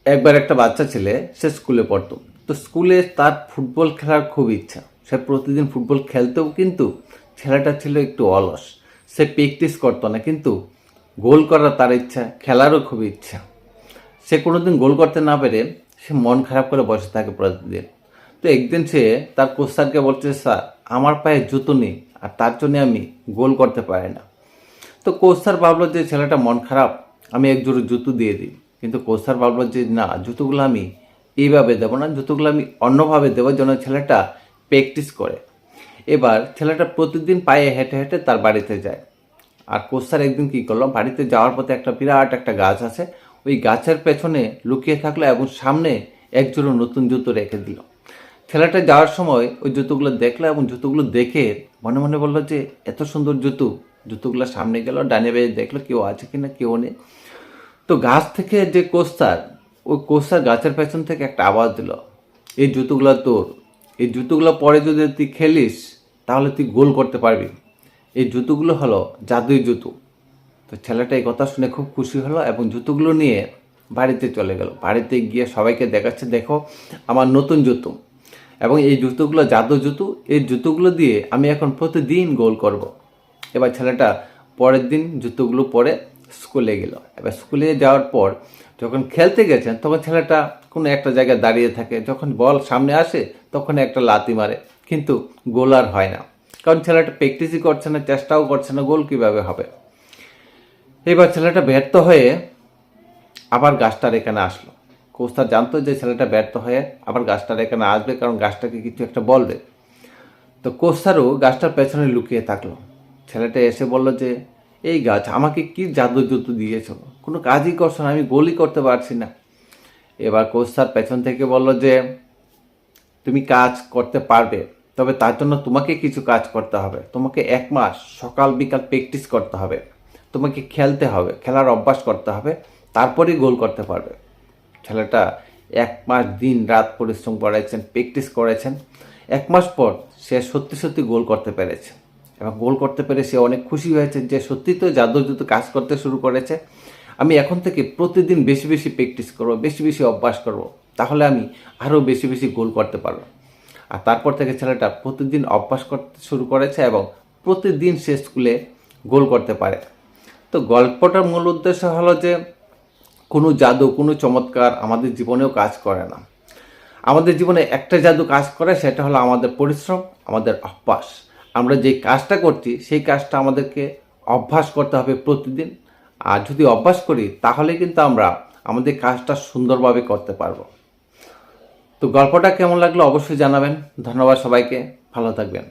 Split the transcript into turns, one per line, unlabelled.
একবার একটা বাচ্চা ছেলে সে স্কুলে পড়তো। তো স্কুলে তার ফুটবল খেলার খুব ইচ্ছা। সে প্রতিদিন ফুটবল খেলতেও, কিন্তু ছেলেটা ছিল একটু অলস। সে প্র্যাকটিস করতো না, কিন্তু গোল করার তার ইচ্ছা, খেলারও খুব ইচ্ছা। সে কোনোদিন গোল করতে না পেরে সে মন খারাপ করে বসে থাকে প্রতিদিন। তো একদিন সে তার কোচ স্যারকে বলছে, স্যার আমার পায়ে জুতো নেই, আর তার জন্য আমি গোল করতে পারি না। তো কোচ স্যার ভাবলো যে ছেলেটা মন খারাপ, আমি এক জোড়া জুতো দিয়ে দিই। কিন্তু কোচ স্যার ভাবলো যে না, জুতোগুলো আমি এইভাবে দেবো না, জুতোগুলো আমি অন্যভাবে দেবো যেন ছেলেটা প্র্যাকটিস করে। এবার ছেলেটা প্রতিদিন পায়ে হেঁটে হেঁটে তার বাড়িতে যায়। আর কোচ স্যার একদিন কী করলো, বাড়িতে যাওয়ার পথে একটা বিরাট একটা গাছ আছে, ওই গাছের পেছনে লুকিয়ে থাকলো এবং সামনে এক জোড়া নতুন জুতো রেখে দিল। ছেলেটা যাওয়ার সময় ওই জুতোগুলো দেখলো এবং জুতোগুলো দেখে মনে মনে বললো যে এত সুন্দর জুতো। জুতোগুলো সামনে গেল, ডানে বেয়ে দেখলো কেউ আছে কিনা, কেউ নেই। তো গাছ থেকে যে কোস্তার, ওই কোস্তার গাছের পেছন থেকে একটা আওয়াজ দিল, এই জুতোগুলো তোর, এই জুতোগুলো পরে যদি তুই খেলিস তাহলে তুই গোল করতে পারবি। এই জুতোগুলো হলো জাদুই জুতো। তো ছেলেটা এই কথা শুনে খুব খুশি হলো এবং জুতোগুলো নিয়ে বাড়িতে চলে গেল। বাড়িতে গিয়ে সবাইকে দেখাচ্ছে, দেখো আমার নতুন জুতো, এবং এই জুতোগুলো জাদু জুতো, এই জুতোগুলো দিয়ে আমি এখন প্রতিদিন গোল করব। এবার ছেলেটা পরের দিন জুতোগুলো পরে স্কুলে গেল। এবার স্কুলে যাওয়ার পর যখন খেলতে গেছেন তখন ছেলেটা কোনো একটা জায়গায় দাঁড়িয়ে থাকে, যখন বল সামনে আসে তখন একটা লাথি মারে, কিন্তু গোল আর হয় না, কারণ ছেলেটা প্র্যাকটিসই করছে না, চেষ্টাও করছে না, গোল কীভাবে হবে। এবার ছেলেটা ব্যর্থ হয়ে আবার গাছটার এখানে আসলো। কোস্তার জানতো যে ছেলেটা ব্যর্থ হয়ে আবার গাছটার এখানে আসবে, কারণ গাছটাকে কিছু একটা বলবে। তো কোস্তারও গাছটার পেছনে লুকিয়ে থাকলো। ছেলেটা এসে বলল যে এই গাছ আমাকে কি জাদু জুতো দিয়েছ, কোনো কাজই করছো না, আমি গোলই করতে পারছি না। এবার কোস্তার পেছন থেকে বলল যে তুমি কাজ করতে পারবে, তবে তার জন্য তোমাকে কিছু কাজ করতে হবে। তোমাকে 1 মাস সকাল বিকাল প্র্যাকটিস করতে হবে, তোমাকে খেলতে হবে, খেলার অভ্যাস করতে হবে, তারপরেই গোল করতে পারবে। ছেলেটা 1 মাস দিন রাত পরিশ্রম করেছেন, প্র্যাকটিস করেছেন। 1 মাস পর সে সত্যি সত্যি গোল করতে পেরেছে, এবং গোল করতে পেরে সে অনেক খুশি হয়েছে যে সত্যি তো জাদু জাদু কাজ করতে শুরু করেছে। আমি এখন থেকে প্রতিদিন বেশি বেশি প্র্যাকটিস করবো, বেশি বেশি অভ্যাস করব, তাহলে আমি আরও বেশি বেশি গোল করতে পারবো। আর তারপর থেকে ছেলেটা প্রতিদিন অভ্যাস করতে শুরু করেছে এবং প্রতিদিন সে স্কুলে গোল করতে পারে। তো গল্পটার মূল উদ্দেশ্য হলো যে কোনো জাদু, কোনো চমৎকার আমাদের জীবনেও কাজ করে না। আমাদের জীবনে একটা জাদু কাজ করে, সেটা হলো আমাদের পরিশ্রম, আমাদের অভ্যাস। আমরা যে কাজটা করছি সেই কাজটা আমাদেরকে অভ্যাস করতে হবে প্রতিদিন। আর যদি অভ্যাস করি তাহলে কিন্তু আমরা আমাদের কাজটা সুন্দরভাবে করতে পারবো। তো গল্পটা কেমন লাগলো অবশ্যই জানাবেন। ধন্যবাদ সবাইকে, ভালো থাকবেন।